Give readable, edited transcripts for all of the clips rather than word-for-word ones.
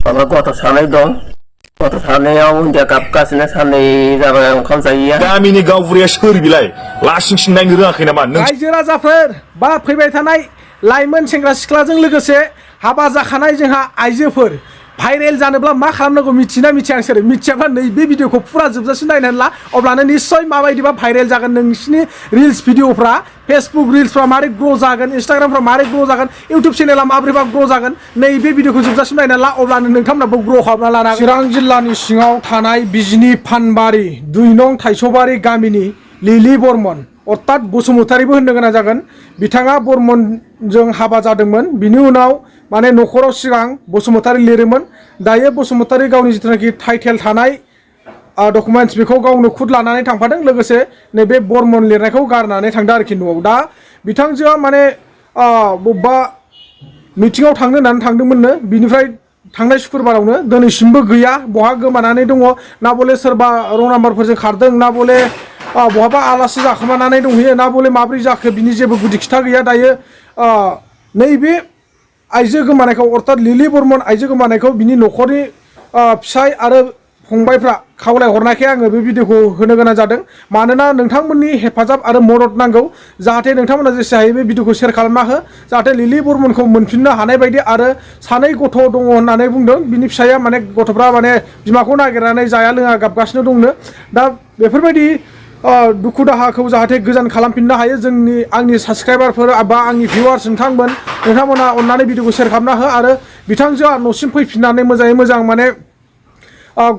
माबा गथ' सानै दं गथ' सानैयाव उन्दैया गाबगासिनो सानै जाबाय ओंखाम जायैया गामिनि गावबुराया सोर बिलाय लासिं सिं नायनो रोङाखै नामा नों रायजो राजाफोर बा फैबाय थानाय लाइमोन सेंग्रा सिख्लाजों लोगोसे हाबा जाखानाय जोंहा आइजोफोर भाइरेल जानोब्ला मा खालामनांगौ मिथिना मिथिया नोंसोर मिथियाब्ला नैबे भिडिअखौ फुरा जोबजासिम नायनानै ला अब्लानो निश्चय माबायदिबा भाइरेल जागोन नोंसिनि रिल्स भिडिअफ्रा फेसबुक रिल्सफ्रा मारै ग्र' जागोन इन्स्टाग्रामफ्रा मारै ग्र' जागोन इउटुब चेनेला माबोरैबा ग्र' जागोन नैबे भिडिअखौ जोबजासिम नायनानै ला अब्लानो नोंथांमोनाबो ग्र' खालामना लानो हागोन चिरां जिल्लानि सिङाव थानाय बिजनि फानबारि 2 नं थाइसबारि गामिनि लिलि बर्मन अर्थात बसुमतारीबो होननो गोनां जागोन बिथाङा बर्मनजों हाबा जादोंमोन बिनि उनाव माने न'खराव सिगां बसुमतारी लिरोमोन दायो बसुमतारी गावनि जिथुनाखि टाइटेल थानाय डकुमेन्ट्स बेखौ गावनो खुद लानानै थांफादों लोगोसे नैबे बर्मन लिरनायखौ गारनानै थांदों आरोखि न'आव दा बिथांजोआ माने बबेबा मिटिङाव थांनो होननानै थांदोंमोननो बिनिफ्राय थांनाय शुक्रबारावनो दिनैसिमबो गैया बहा गोमानानै दङ ना बले सोरबा रं नाम्बारफोरजों खारदों ना बले बहाबा आलासि जाखोमानानै दंहैयो ना बले माब्रै जाखो बिनि जेबो गुदि खिथा गैया दायो नैबे आइजो गोमानायखौ अर्थात लिलि बर्मन आइजो गोमानायखौ बिनि न'खरनि फिसाय आरो फंबायफ्रा खावलायहरनायखाय आङो बे भिडिअखौ होनो गोनां जादों मानोना नोंथांमोननि हेफाजाब आरो मदद नांगौ जाहाथे नोंथांमोना जेसे हायो बे भिडिअखौ शेयार खालामना हो जाहाथे लिलि बर्मनखौ मोनफिननो हानाय बायदि आरो सानै गथ' दङ होननानै बुंदों बिनि फिसाया माने गथ'फ्रा माने बिमाखौ नागिरनानै जाया लोङा गाबगासिनो दंनो दा बेफोरबायदि दुखु दाहाखौ जाहाथे गोजान खालामफिननो हायो आंनि साबस्क्राइबारफोर बा आंनि भिउवार्स नोंथांमोना अननानै भिडिअखौ शेयार खालामना हो आरो बिथांजोआ न'सिम फैफिननानै मोजाङै मोजां माने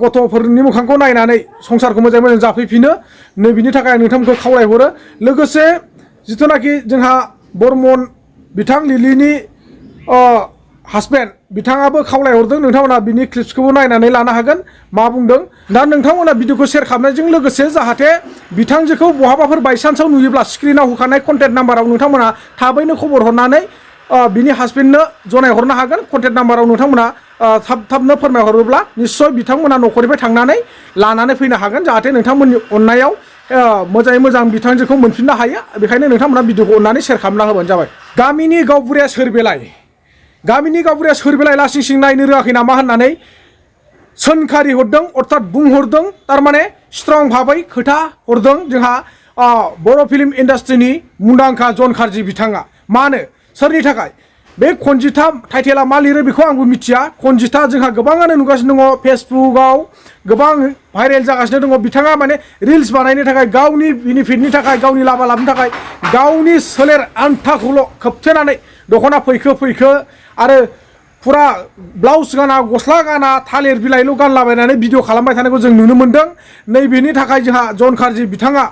गथ'फोरनि मोखांखौ नायनानै संसारखौ मोजाङै मोजां जाफैफिनो नै बिनि थाखाय आं नोंथांमोनखौ खावलायहरो लोगोसे जिथुनाखि जोंहा बर्मन बिथां लिलिनि हासबेन्ड बिथाङाबो खावलायहरदों नोंथांमोना बिनि क्लिप्सखौबो नायनानै लानो हागोन मा बुंदों दा नोंथांमोना भिडिअखौ शेयार खालामनायजों लोगोसे जाहाथे बिथांजोखौ बहाबाफोर बायसान्सआव नुयोब्ला स्क्रिनाव होखानाय कन्टेक्ट नाम्बाराव नोंथांमोना थाबैनो खबर हरनानै बिनि हासबेन्डनो जनायहरनो हागोन कन्टेक्ट नाम्बाराव नोंथांमोना थाबनो फोरमायहरोब्ला निश्चय बिथांमोना न'खरनिफ्राय थांनानै लानानै फैनो हागोन जाहाथे नोंथांमोननि अननायाव मोजाङै मोजां बिथांजोखौ मोनफिननो हायो बेखायनो नोंथांमोना भिडिअखौ अननानै शेयार खालामना होबानो जाबाय गामिनि गावबुराया सोर बेलाय लासिं सिं नायनो रोङाखै नामा होननानै सोंखारि हरदों अर्थात बुंहरदों थारमाने स्ट्रं भाबै खोथा हरदों जोंहा बर' फिल्म इन्डास्ट्रिनि मुंदांखा जन खारजि बिथाङा मानो सोरनि थाखाय बे खनजिथा टाइटेला मा लिरो बेखौ आंबो मिथिया खनजिथा जोंहा गोबाङानो नुगासिनो दङ फेसबुकआव गोबां भाइरेल जागासिनो दङ बिथाङा माने रिल्स बानायनो थाखाय गावनि बेनिफिटनि थाखाय गावनि लाबनि थाखाय गावनि सोलेर आन्थाखौल' खोबथेनानै दख'ना फैखो आरो फुरा ब्लाउस गाना गस्ला गाना थालिर बिलाइल' गानलाबायनानै भिडिअ खालामबाय थानायखौ जों नुनो मोन्दों नैबेनि थाखाय जोंहा जन खारजि बिथाङा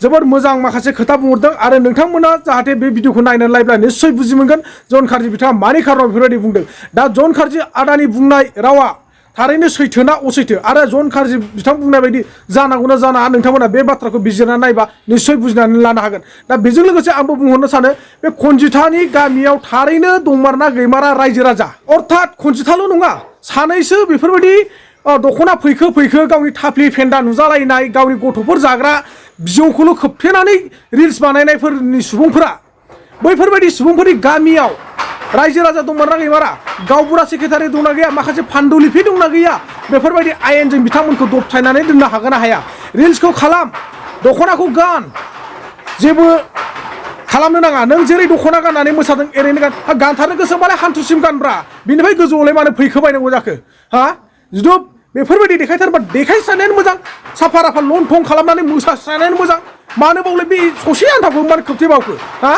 जोबोर मोजां माखासे खोथा बुंहरदों आरो नोंथांमोना जाहाथे बे भिडिअखौ नायनानै लायोब्ला निश्चय बुजि मोनगोन जन खारजि बिथाङा मानि खारनाव बेफोरबायदि बुंदों दा जन खारजि आदानि बुंनाय रावा थारैनो सैथोना असैथो आरो जन खारजि बिथां बुंनाय बायदि जानांगौना जानाङा नोंथांमोना बे बाथ्राखौ बिजिरनानै नायबा निश्चय बुजिनानै लानो हागोन दा बेजों लोगोसे आंबो बुंहरनो सानो बे खनजिथानि गामियाव थारैनो दंमारना गैमारा रायजो राजा अर्थात खनजिथाल' नङा सानैसो बेफोरबायदि दख'ना फैखो गावनि थाफ्लि फेन्दा नुजालायनाय गावनि गथ'फोर जाग्रा बिजौखौल' खोबथेनानै रिल्स बानायनायफोरनि सुबुंफोरा बैफोरबायदि सुबुंफोरनि गामियाव रायजो राजा दंमारना गैमारा गावबुरा सेक्रेटारि दंना गैया माखासे फान्डुलिपि दंना गैया बेफोरबायदि आयेनजों बिथांमोनखौ दबथायनानै दोननो हागोन ना हाया रिल्सखौ खालाम दख'नाखौ गान जेबो खालामनो नाङा नों जेरै दख'ना गाननानै मोसादों ओरैनो गानथारनो गोसोबालाय हान्थुसिम गानब्रा बिनिफ्राय गोजौआवलाय मानो फैखो बायनांगौ जाखो हा जुदि बेफोरबायदि देखायथारबा देखायस्रानायानो मोजां साफा राफा लन थं खालामनानै मोसास्रानायानो मोजां मानो बावलाय बे ससे आन्थाखौ मानो खोबथेबावखो हा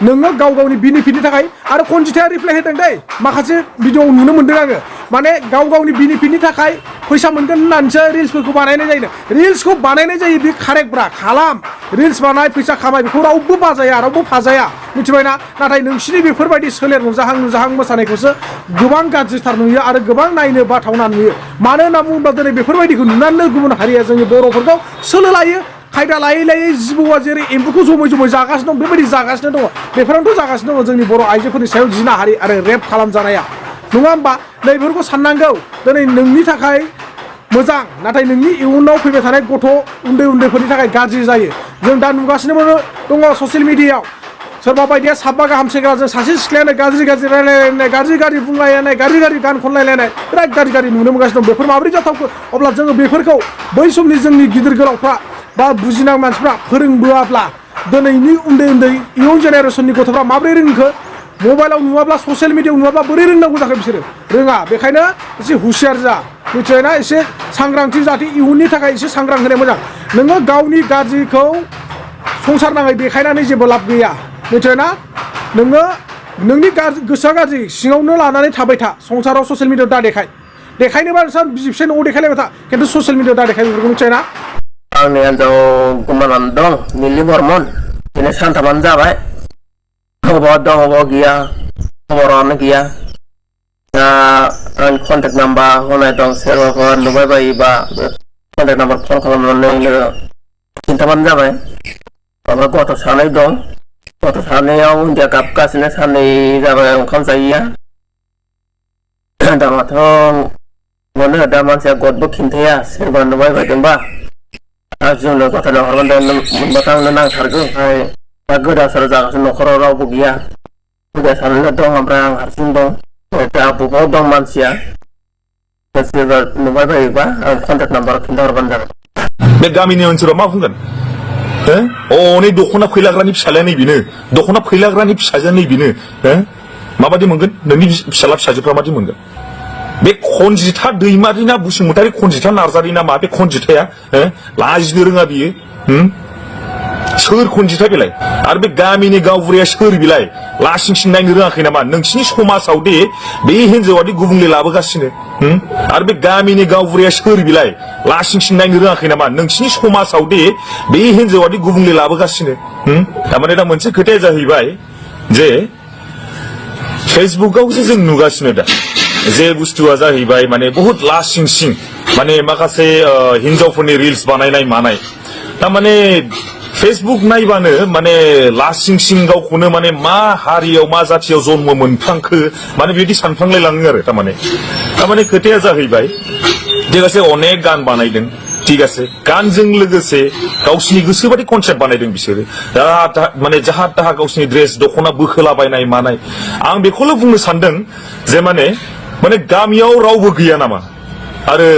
नोङो गावनि बेनिफिटनि थाखाय आरो खनजिथाया रिप्लाइ होदों दै माखासे भिडिअ नुनो मोन्दों आङो माने गावनि बेनिफिटनि थाखाय फैसा मोनगोन होननानैसो रिल्सफोरखौ बानायनाय जायो रिल्सखौ बानायनाय जायो बे कारेक्टब्रा खालाम रिल्स बानाय फैसा खामाय बेखौ रावबो बाजाया रावबो फाजाया मिथिबायना नाथाय नोंसिनि बेफोरबायदि सोलेर नुजाहां मोसानायखौसो गोबां गाज्रिथार नुयो आरो गोबां नायनो बाथावना नुयो मानो होनना बुङोब्ला दिनै बेफोरबायदिखौ नुनानै गुबुन हारिया जोंनि बर'फोरखौ सोलो लायो खायदा लायै जिबौआ जेरै एम्बुखौ जमै जागासिनो दं बेबायदि जागासिनो दङ बेफोरावथ' जागासिनो दङ जोंनि बर' आइजोफोरनि सायाव जिनाहारि आरो रेप खालामजानाया नङा होमबा नैफोरखौ साननांगौ दिनै नोंनि थाखाय मोजां नाथाय नोंनि इयुनाव फैबाय थानाय गथ' उन्दैफोरनि थाखाय गाज्रि जायो जों दा नुगासिनो दङ ससियेल मिडियायाव सोरबा बायदिया साबा गाहाम सेंग्राजों सासे सिख्लायानो गाज्रि गाज्रि रायलायलायनाय गाज्रि गाज्रि बुंलायनाय गाज्रि गाज्रि गान खनलायलायनाय बिराद गाज्रि गाज्रि नुनो मोनगासिनो दं बेफोर माबोरै जाथावखो अब्ला जोङो बेफोरखौ बै समनि जोंनि गिदिर गोलावफ्रा बा बुजिनां मानसिफ्रा फोरोंबोआब्ला दिनैनि उन्दै उन्दै इयुन जेनेरेसननि गथ'फ्रा माबोरै रोंखो मबाइलाव नुवाब्ला ससियेल मिडियायाव नुवाब्ला बोरै रोंनांगौ जाखो बिसोरो रोङा बेखायनो एसे हुसियार जा मिथिबायना एसे सांग्रांथि जाहाथे इयुननि थाखाय एसे सांग्रां होनाया मोजां नोङो गावनि गाज्रिखौ संसार नाङै देखायनानै जेबो लाब गैया मिथिबायना नोङो नोंनि गोसोआ गाज्रि सिङावनो लानानै थाबाय था संसाराव ससियेल मिडियायाव दा देखायनोबा नोंसा बिसि फिसाय न'आव देखायलायबाय था खिन्थु ससियेल मिडियायाव दा देखाय बेफोरखौ मिथिबायना आंनि हिन्जाव गोमानानै दं मिलि बर्मन दिनै सानथामानो जाबाय अबाव दं अबाव गैया खबरानो गैया दा आंनि कन्टेक्ट नाम्बार होनाय दं सोरबाफोर नुबाय बायोबा कन्टेक्ट नाम्बार फन खालामनानै खिन्थाबानो जाबाय माबा गथ' सानै दं गथ' सानैयाव हिन्जाव गाबगासिनो साननै जाबाय ओंखाम जायैया दामाथ' मोनो दा मानसिया गदबो खिन्थाया सोरबा नुबाय बायदोंबा आरो जोंनो गथ'नो हरगोन मोनबाथ' आंनो नांथारगौ ओमफ्राय दा गोदाव सोराव जागासिनो न'खराव रावबो गैया गोदा सानैल' दं ओमफ्राय आं हारसिं दं दा बबाव दं मानसिया सोरबा नुबाय बायोबा आं कन्टेक्ट नाम्बार खिन्थाहरबानो जाबाय बे गामिनि ओनसोलाव मा बुंगोन नै दख'ना फैलाग्रानि फिसालाया नैबेनो दख'ना फैलाग्रानि फिसाजोआ नैबेनो माबादि मोनगोन नोंनि फिसाला फिसाजोफ्रा मादि मोनगोन बे खनजिथा दैमारि ना बसुमतारी खनजिथा नार्जारि ना मा बे खनजिथाया लाजिनो रोङा बियो सोर खनजिथा बेलाय आरो बे गामिनि गावबुराया सोर बिलाय लासिंसिं नायनो रोङाखै नामा नोंसिनि समाजाव दे बे हिन्जावादि गुबुंले लाबोगासिनो आरो बे गामिनि गावबुराया सोर बिलाय लासिंसिं नायनो रोङाखै नामा नोंसिनि समाजाव दे बे हिन्जावादि गुबुंले लाबोगासिनो थारमाने दा मोनसे खोथाया जाहैबाय जे फेसबुकाव जों नुगासिनो दा जे बुस्थुआ जाहैबाय माने बहुत लासिंसिं माने माखासे हिन्जावफोरनि रिल्स बानायनाय मानाय थारमाने फेसबुक नायबानो माने लासिंसिं गावखौनो माने मा हारियाव मा जाथियाव जन्म मोनफ्रांखो माने बिदि सानफ्लांलायलाङो आरो थारमाने खोथाया जाहैबाय ठीक আছে अनेक गान बानायदों ठीक আছে गानजों लोगोसे गावसिनि गोसोबादि कनसेप्ट बानायदों बिसोरो माने जाहा ताहा गावसिनि ड्रेस दख'ना बोखोलाबायनाय मानाय आं बेखौल' बुंनो सानदों जे माने गामियाव रावबो गैया नामा आरो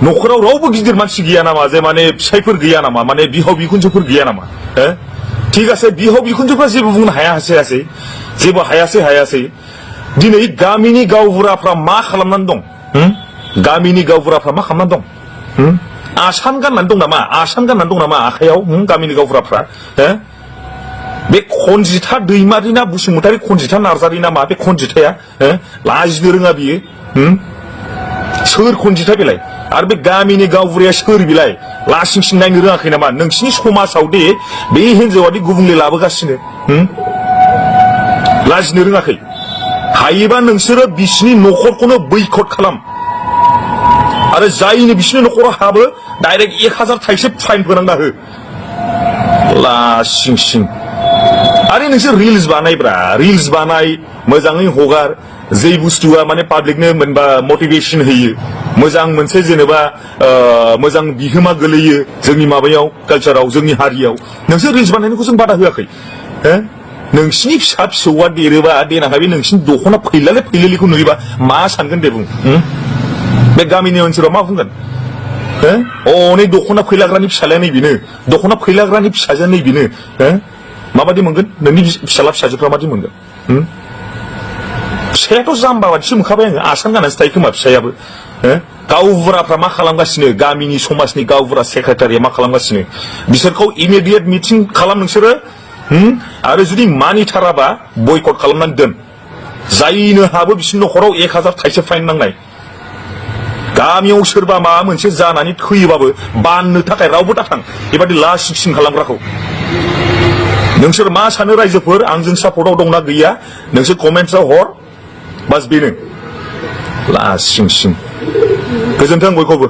न'खराव रावबो गिदिर मानसि गैया नामा जे माने फिसायफोर गैया नामा माने बिहाव बिखुनजोफोर गैया नामा ठीक আছে बिहाव बिखुनजोफ्रा जेबो बुंनो हायासै जेबो हायासै दिनै गामिनि गावबुराफ्रा मा खालामनानै दं गामिनि गावबुराफ्रा मा खालामनानै दं आसान गाननानै दं नामा आखायाव गामिनि गावबुराफ्रा बे खनजिथा दैमारि ना बसुमतारी खनजिथा नार्जारि ना मा बे खनजिथाया लाजिनो रोङा बियो सोर खनजिथा बेलाय आरो बे गामिनि गावबुराया सोर बिलाय लासिंसिं नायनो रोङाखै नामा नोंसिनि समाजाव दे बे हिन्जावादि गुबुंले लाबोगासिनो लाजिनो रोङाखै हायोबा नोंसोरो बिसिनि न'खरखौनो बैकट खालाम आरो जायनो बिसिनि न'खराव हाबो डाइरेक्ट 1000 थाइसे फाइन फोनांना हो लासिंसिं आरो नोंसोर रिल्स बानाय मोजाङै हगार जे बुस्थुआ माने पाब्लिकनो मोनबा मटिभेशन होयो मोजां मोनसे जेनेबा मोजां बिहोमा गोलैयो जोंनि माबायाव कालचाराव जोंनि हारियाव नोंसोर रिल्स बानायनायखौ जों बादा होआखै नोंसिनि फिसा फिसौआ देरोबा देनाहाय बे नोंसिनि दख'ना फैलालिखौ नुयोबा मा सानगोन दे बुं बे गामिनि ओनसोलाव मा बुंगोन नै दख'ना फैलाग्रानि फिसालाया नैबेनो दख'ना फैलाग्रानि फिसाजोआ नैबेनो माबादि मोनगोन नोंनि फिसाला फिसाजोफ्रा मादि मोनगोन फिसायाथ' जाम्बा बादिसो मोनखाबाय आङो आसान गाननासो थायो खोमा फिसायाबो गावबुराफ्रा मा खालामगासिनो गामिनि समाजनि गावबुरा सेक्रेटारिया मा खालामगासिनो बिसोरखौ इमिडियेट मिटिं खालाम नोंसोरो आरो जुदि मानिथाराबा बयकट खालामनानै दोन जायनो हाबो बिसिनि न'खराव 1000 थाइसे फाइन नांनाय गामियाव सोरबा माबा मोनसे जानानै थैयोबाबो बाननो थाखाय रावबो दाथां बेबादि लासिंसिं खालामग्राखौ नोंसोर मा सानो रायजोफोर आंजों सापर्टआव दंना गैया नोंसोर कमेन्ट्सआव हर बास बेनो लासिंसिं गोजोन्थों बयखौबो